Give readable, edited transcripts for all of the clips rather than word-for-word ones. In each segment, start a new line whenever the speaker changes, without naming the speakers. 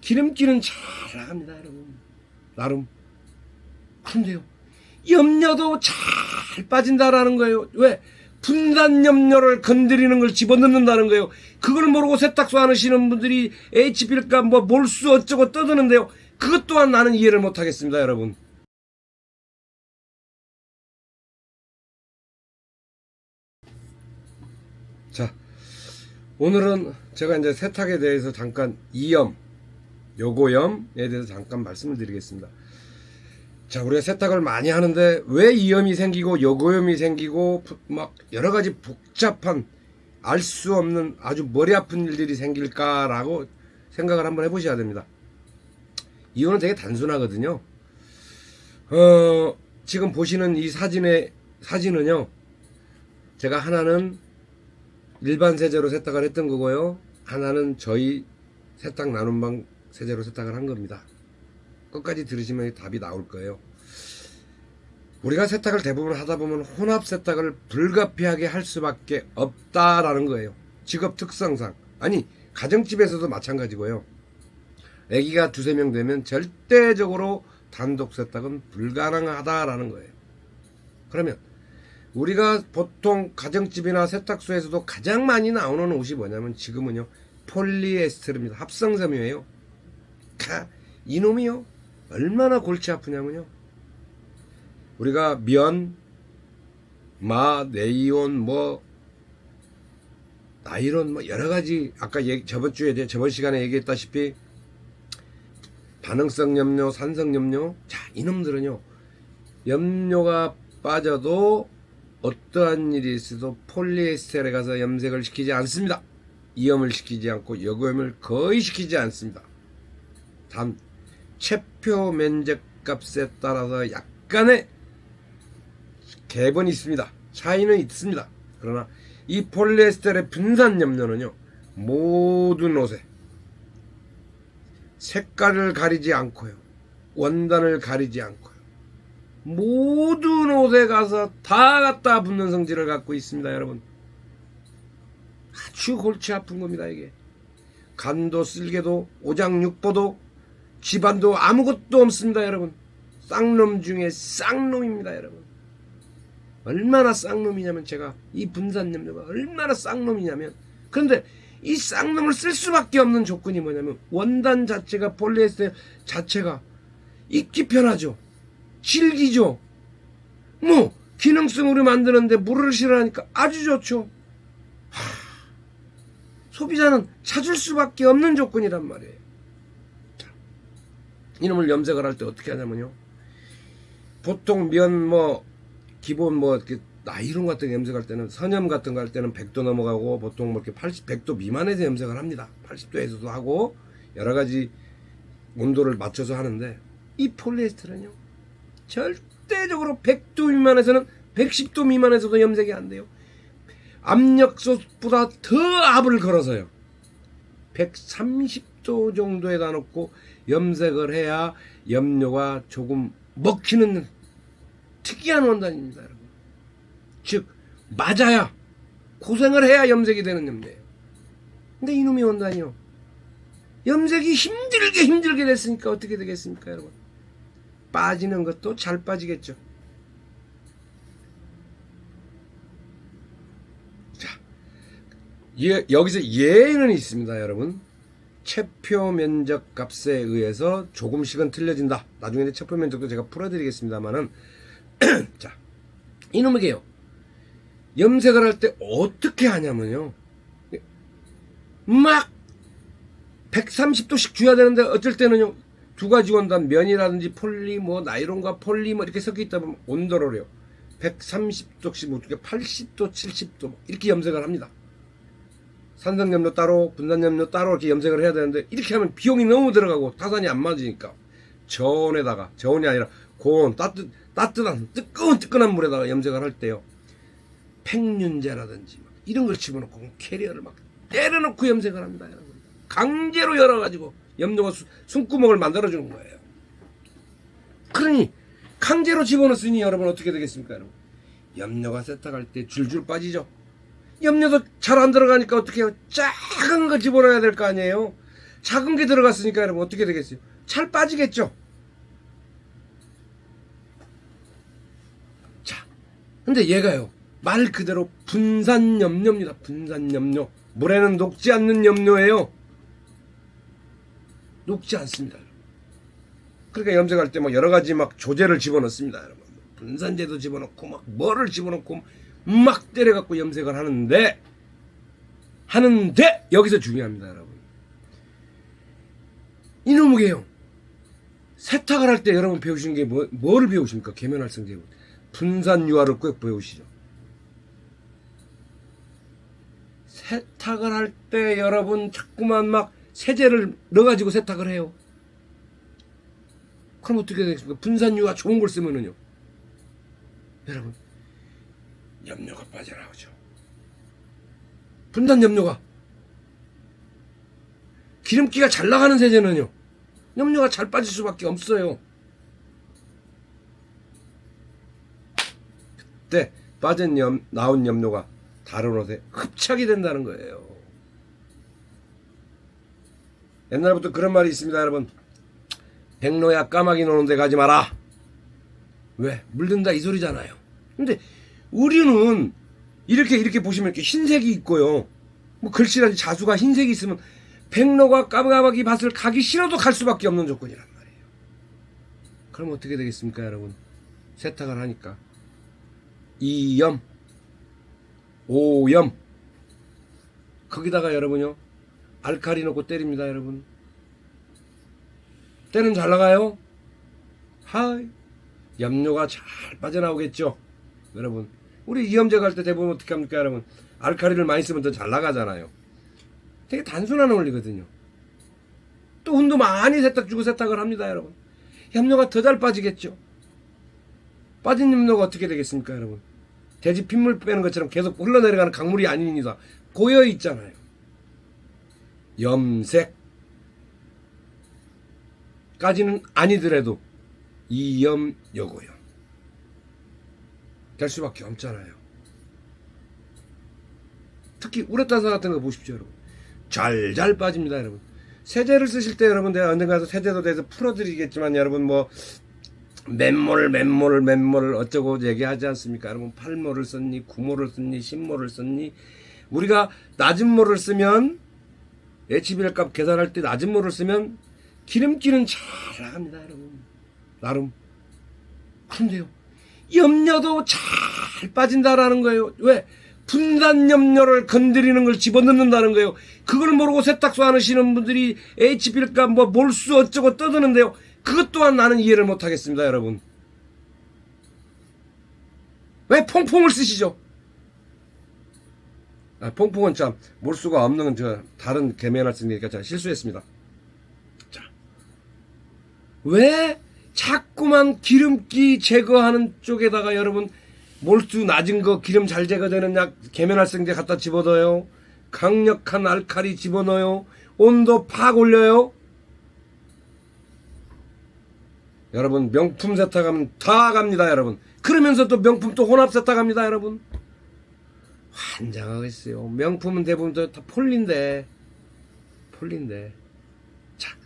기름기는 잘 나갑니다, 여러분. 나름. 그런데요, 염료도 잘 빠진다라는 거예요. 왜? 분산 염료를 건드리는 걸 집어넣는다는 거예요. 그걸 모르고 세탁소 하시는 분들이 HP일까 뭐 몰수 어쩌고 떠드는데요. 그것 또한 나는 이해를 못하겠습니다, 여러분. 자, 오늘은 제가 이제 세탁에 대해서 잠깐 이염, 요고염에 대해서 잠깐 말씀을 드리겠습니다. 자, 우리가 세탁을 많이 하는데 왜 이염이 생기고 요고염이 생기고 막 여러 가지 복잡한 알 수 없는 아주 머리 아픈 일들이 생길까라고 생각을 한번 해보셔야 됩니다. 이유는 되게 단순하거든요. 지금 보시는 이 사진은요, 제가 하나는 일반 세제로 세탁을 했던 거고요, 하나는 저희 세탁 나눔방 세제로 세탁을 한 겁니다. 끝까지 들으시면 답이 나올 거예요. 우리가 세탁을 대부분 하다 보면 혼합 세탁을 불가피하게 할 수밖에 없다라는 거예요. 직업 특성상. 아니, 가정집에서도 마찬가지고요. 아기가 2~3명 되면 절대적으로 단독 세탁은 불가능하다라는 거예요. 그러면 우리가 보통 가정집이나 세탁소에서도 가장 많이 나오는 옷이 뭐냐면 지금은요, 폴리에스테르입니다. 합성섬유예요. 이놈이요, 얼마나 골치 아프냐면요, 우리가 면, 네이온, 나이론, 여러가지, 아까 저번 시간에 얘기했다시피 반응성 염료, 산성 염료. 자, 이놈들은요, 염료가 빠져도 어떠한 일이 있어도 폴리에스테르에 가서 염색을 시키지 않습니다. 이염을 시키지 않고 요고염을 거의 시키지 않습니다. 단 체표 면적값에 따라서 약간의 갭은 있습니다. 차이는 있습니다. 그러나 이 폴리에스테르의 분산 염료는요, 모든 옷에 색깔을 가리지 않고요, 원단을 가리지 않고요, 모든 옷에 가서 다 갖다 붙는 성질을 갖고 있습니다, 여러분. 아주 골치 아픈 겁니다, 이게. 간도 쓸개도 오장육부도 집안도 아무것도 없습니다, 여러분. 쌍놈 중에 쌍놈입니다, 여러분. 얼마나 쌍놈이냐면, 제가 이 분산염료가 얼마나 쌍놈이냐면, 그런데 이 쌍놈을 쓸 수밖에 없는 조건이 뭐냐면, 원단 자체가, 폴리에스테르 자체가 입기 편하죠, 질기죠, 기능성으로 만드는데 물을 싫어하니까 아주 좋죠. 소비자는 찾을 수밖에 없는 조건이란 말이에요. 자, 이놈을 염색을 할 때 어떻게 하냐면요, 보통 면 기본 이렇게 나이론 같은 거 염색할 때는, 선염 같은 거 할 때는 100도 넘어가고, 보통 이렇게 100도 미만에서 염색을 합니다. 80도에서도 하고 여러 가지 온도를 맞춰서 하는데, 이 폴리에스테르는요, 절대적으로 100도 미만에서는 110도 미만에서도 염색이 안 돼요. 압력솥보다 더 압을 걸어서요, 130도 정도에다 놓고 염색을 해야 염료가 조금 먹히는 특이한 원단입니다, 여러분. 즉, 맞아야, 고생을 해야 염색이 되는 염료예요. 근데 이놈의 원단이요, 염색이 힘들게 됐으니까 어떻게 되겠습니까, 여러분? 빠지는 것도 잘 빠지겠죠. 자, 여기서 예는 있습니다, 여러분. 체표 면적 값에 의해서 조금씩은 틀려진다. 나중에 이제 체표 면적도 제가 풀어드리겠습니다만은, 자, 이놈에게요, 염색을 할 때 어떻게 하냐면요, 막 130도씩 줘야 되는데, 어쩔 때는요, 2가지 원단, 면이라든지 폴리, 나이론과 폴리 이렇게 섞여 있다 보면 온도를요, 130도씩 못 주게 80도, 70도 이렇게 염색을 합니다. 산성염료 따로, 분산염료 따로 이렇게 염색을 해야 되는데, 이렇게 하면 비용이 너무 들어가고 타산이 안 맞으니까 저온에다가, 저온이 아니라 고온, 따뜻한 뜨끈한 물에다가 염색을 할 때요, 팽윤제라든지 이런 걸 집어넣고 캐리어를 막 때려놓고 염색을 합니다, 여러분. 강제로 열어가지고 염료가 숨구멍을 만들어주는 거예요. 그러니 강제로 집어넣으니 여러분 어떻게 되겠습니까, 여러분? 염료가 세탁할 때 줄줄 빠지죠. 염료도 잘 안 들어가니까 어떻게 해요? 작은 거 집어넣어야 될 거 아니에요. 작은 게 들어갔으니까 여러분 어떻게 되겠어요? 잘 빠지겠죠. 자, 근데 얘가요, 말 그대로 분산염료입니다. 분산염료. 물에는 녹지 않는 염료예요. 녹지 않습니다. 그러니까 염색할 때 뭐 여러 가지 막 조제를 집어넣습니다. 여러분. 분산제도 집어넣고 막 뭐를 집어넣고 막 때려갖고 염색을 하는데 여기서 중요합니다. 여러분. 이놈의게요. 세탁을 할 때 여러분 배우시는 게 뭐를 배우십니까? 계면활성제. 분산유화를 꼭 배우시죠. 세탁을 할 때 여러분 자꾸만 막 세제를 넣어가지고 세탁을 해요. 그럼 어떻게 되겠습니까? 분산유화 좋은 걸 쓰면은요, 여러분, 염료가 빠져나오죠. 분산염료가. 기름기가 잘 나가는 세제는요, 염료가 잘 빠질 수밖에 없어요. 그때 나온 염료가 다른 옷에 흡착이 된다는 거예요. 옛날부터 그런 말이 있습니다, 여러분. 백로야 까마귀 노는 데 가지 마라. 왜? 물든다 이 소리잖아요. 근데 우리는 이렇게 보시면 이렇게 흰색이 있고요. 뭐 글씨라든지 자수가 흰색이 있으면 백로가 까마귀 밭을 가기 싫어도 갈 수밖에 없는 조건이란 말이에요. 그럼 어떻게 되겠습니까, 여러분? 세탁을 하니까 2염, 5염, 거기다가 여러분요, 알칼리 넣고 때립니다, 여러분. 때는 잘 나가요? 하이, 염료가 잘 빠져나오겠죠, 여러분. 우리 이염제 갈 때 대부분 어떻게 합니까, 여러분? 알칼리를 많이 쓰면 더 잘 나가잖아요. 되게 단순한 원리거든요. 또 운도 많이 세탁 주고 세탁을 합니다, 여러분. 염료가 더 잘 빠지겠죠. 빠진 염료가 어떻게 되겠습니까, 여러분? 돼지 핏물 빼는 것처럼 계속 흘러내려가는 강물이 아닙니다. 고여 있잖아요. 염색까지는 아니더라도 이염 여고염 될 수밖에 없잖아요. 특히 우레탄산 같은 거 보십시오, 여러분. 잘 빠집니다, 여러분. 세제를 쓰실 때 여러분, 내가 언젠가 세제도 대해서 풀어드리겠지만, 여러분 뭐 맨몰 어쩌고 얘기하지 않습니까? 여러분, 8몰을 썼니, 9몰을 썼니, 10몰을 썼니. 우리가 낮은 몰을 쓰면, HBL 값 계산할 때 낮은 몰을 쓰면 기름기는 잘 나갑니다, 여러분. 나름. 그런데요, 염료도 잘 빠진다라는 거예요. 왜? 분산염료를 건드리는 걸 집어넣는다는 거예요. 그걸 모르고 세탁소 하시는 분들이 HBL 값 뭐 몰수 어쩌고 떠드는데요. 그것 또한 나는 이해를 못하겠습니다, 여러분. 왜 퐁퐁을 쓰시죠? 퐁퐁은 참 몰수가 없는 다른 계면활성제니까 제가 실수했습니다. 자, 왜 자꾸만 기름기 제거하는 쪽에다가 여러분 몰수 낮은 거 기름 잘 제거되는 약 계면활성제 갖다 집어넣어요. 강력한 알칼리 집어넣어요. 온도 팍 올려요. 여러분, 명품 세탁하면 다 갑니다, 여러분. 그러면서 또 명품 또 혼합 세탁합니다, 여러분. 환장하겠어요. 명품은 대부분 다 폴리인데. 자,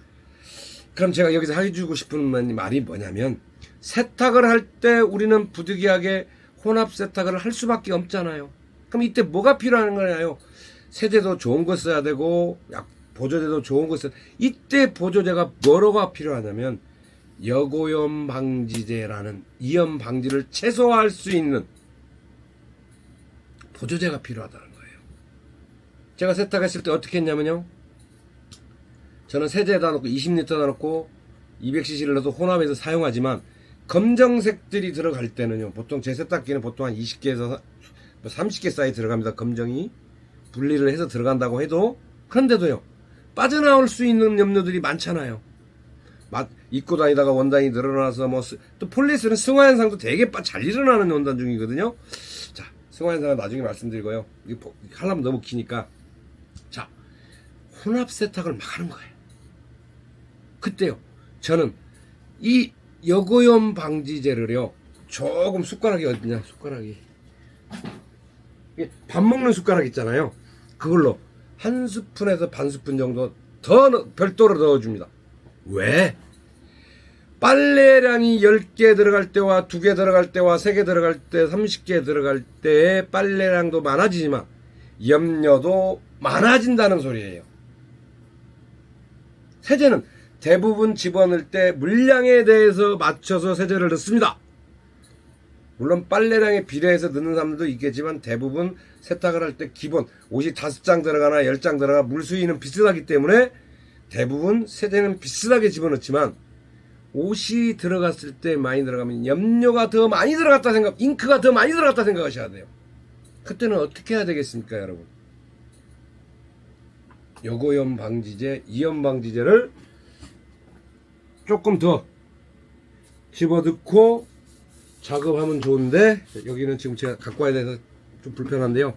그럼 제가 여기서 해주고 싶은 말이 뭐냐면, 세탁을 할 때 우리는 부득이하게 혼합 세탁을 할 수밖에 없잖아요. 그럼 이때 뭐가 필요한 거냐요? 세제도 좋은 거 써야 되고, 보조제도 좋은 거 써야 되고, 이때 보조제가 뭐가 필요하냐면, 여고염 방지제라는 이염 방지를 최소화할 수 있는 보조제가 필요하다는 거예요. 제가 세탁했을 때 어떻게 했냐면요, 저는 세제에다 넣고 20리터에다 넣고 200cc를 넣어서 혼합해서 사용하지만, 검정색들이 들어갈 때는요, 보통 제 세탁기는 보통 한 20개에서 30개 사이 들어갑니다. 검정이 분리를 해서 들어간다고 해도, 그런데도요, 빠져나올 수 있는 염료들이 많잖아요. 입고 다니다가 원단이 늘어나서 또 폴리에스테르는 승화 현상도 되게 잘 일어나는 원단 중이거든요. 자, 승화 현상은 나중에 말씀드리고요. 이거 하려면 너무 기니까. 자, 혼합 세탁을 막 하는 거예요. 그때요, 저는 이 여고염 방지제를요, 조금 숟가락이 어디냐, 숟가락이. 밥 먹는 숟가락 있잖아요. 그걸로 한 스푼에서 반 스푼 정도 더 별도로 넣어줍니다. 왜? 빨래량이 10개 들어갈 때와 2개 들어갈 때와 3개 들어갈 때 30개 들어갈 때의 빨래량도 많아지지만 염료도 많아진다는 소리예요. 세제는 대부분 집어넣을 때 물량에 대해서 맞춰서 세제를 넣습니다. 물론 빨래량에 비례해서 넣는 사람들도 있겠지만 대부분 세탁을 할 때 기본 옷이 5장 들어가나 10장 들어가 물수위는 비슷하기 때문에 대부분 세제는 비슷하게 집어넣지만 옷이 들어갔을 때 많이 들어가면 염료가 더 많이 들어갔다 잉크가 더 많이 들어갔다 생각하셔야 돼요. 그때는 어떻게 해야 되겠습니까, 여러분? 요거염 방지제, 이염 방지제를 조금 더 집어넣고 작업하면 좋은데 여기는 지금 제가 갖고 와야 돼서 좀 불편한데요.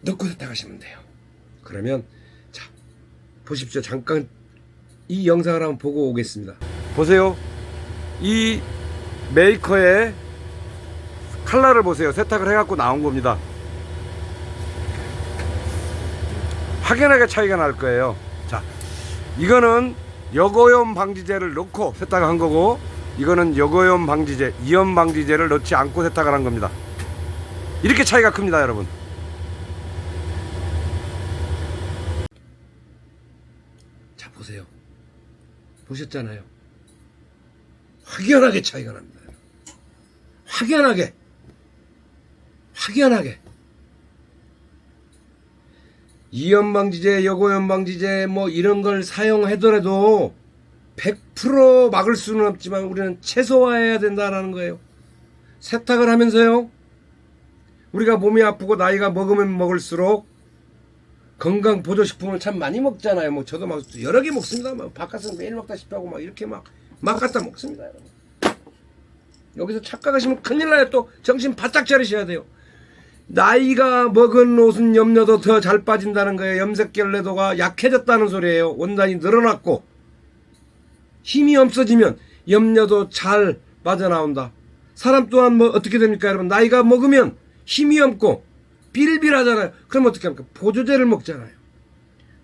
넣고 세탁하시면 돼요. 그러면 자 보십시오. 잠깐 이 영상을 한번 보고 오겠습니다. 보세요. 이 메이커의 컬러를 보세요. 세탁을 해갖고 나온 겁니다. 확연하게 차이가 날 거예요. 자, 이거는 여고염 방지제를 넣고 세탁을 한 거고, 이거는 여고염 방지제, 이염 방지제를 넣지 않고 세탁을 한 겁니다. 이렇게 차이가 큽니다, 여러분. 자, 보세요. 보셨잖아요. 확연하게 차이가 납니다. 확연하게. 이염 방지제, 여고염 방지제 뭐 이런 걸 사용하더라도 100% 막을 수는 없지만 우리는 최소화해야 된다라는 거예요. 세탁을 하면서요. 우리가 몸이 아프고 나이가 먹으면 먹을수록 건강 보조식품을 참 많이 먹잖아요. 뭐 저도 막 여러 개 먹습니다. 막 바깥에서 매일 먹다시피 하고 막 이렇게 막 갖다 먹습니다, 여러분. 여기서 착각하시면 큰일 나요. 또 정신 바짝 차리셔야 돼요. 나이가 먹은 옷은 염료도 더 잘 빠진다는 거예요. 염색결례도가 약해졌다는 소리예요. 원단이 늘어났고 힘이 없어지면 염료도 잘 빠져나온다. 사람 또한 뭐 어떻게 됩니까, 여러분? 나이가 먹으면 힘이 없고 빌빌하잖아요. 그럼 어떻게 합니까? 보조제를 먹잖아요.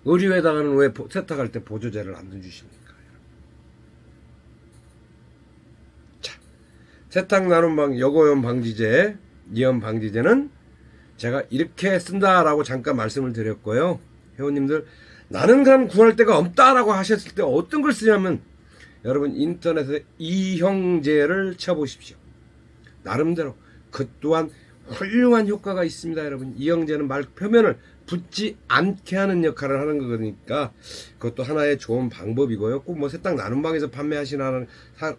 의류에다가는 왜 세탁할 때 보조제를 안 넣어주십니까? 자, 세탁 나눔방 여고염 방지제, 이염 방지제는 제가 이렇게 쓴다라고 잠깐 말씀을 드렸고요. 회원님들, 나는 그럼 구할 데가 없다라고 하셨을 때 어떤 걸 쓰냐면, 여러분 인터넷에 이형제를 쳐보십시오. 나름대로 그 또한 훌륭한 효과가 있습니다, 여러분. 이형제는 말 표면을 붙지 않게 하는 역할을 하는 거니까 그것도 하나의 좋은 방법이고요. 꼭 뭐 세탁 나눔방에서 판매하시는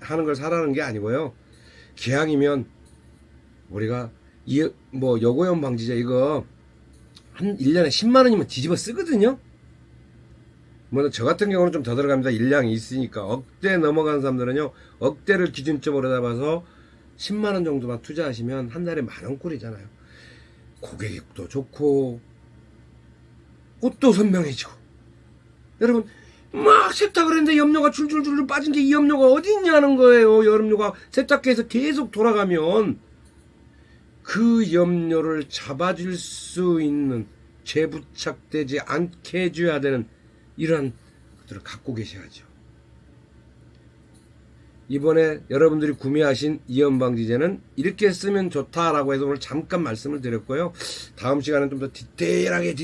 하는 걸 사라는 게 아니고요. 기왕이면 우리가 뭐 여고염 방지제 이거 한 1년에 10만 원이면 뒤집어 쓰거든요. 뭐 저 같은 경우는 좀 더 들어갑니다. 일량이 있으니까. 억대 넘어간 사람들은요, 억대를 기준점으로 잡아서 10만 원 정도만 투자하시면 한 달에 10,000원꼴이잖아요. 고객도 좋고 옷도 선명해지고. 여러분 막 세탁을 했는데 염료가 줄줄줄 빠진 게 이 염료가 어디 있냐는 거예요. 염료가 세탁기에서 계속 돌아가면 그 염료를 잡아줄 수 있는, 재부착되지 않게 해줘야 되는 이러한 것들을 갖고 계셔야죠. 이번에 여러분들이 구매하신 이염 방지제는 이렇게 쓰면 좋다라고 해서 오늘 잠깐 말씀을 드렸고요. 다음 시간은 좀 더 디테일하게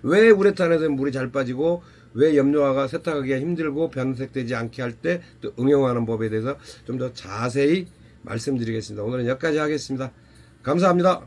왜 우레탄에서 물이 잘 빠지고 왜 염료화가 세탁하기가 힘들고 변색되지 않게 할 때 또 응용하는 법에 대해서 좀 더 자세히 말씀드리겠습니다. 오늘은 여기까지 하겠습니다. 감사합니다.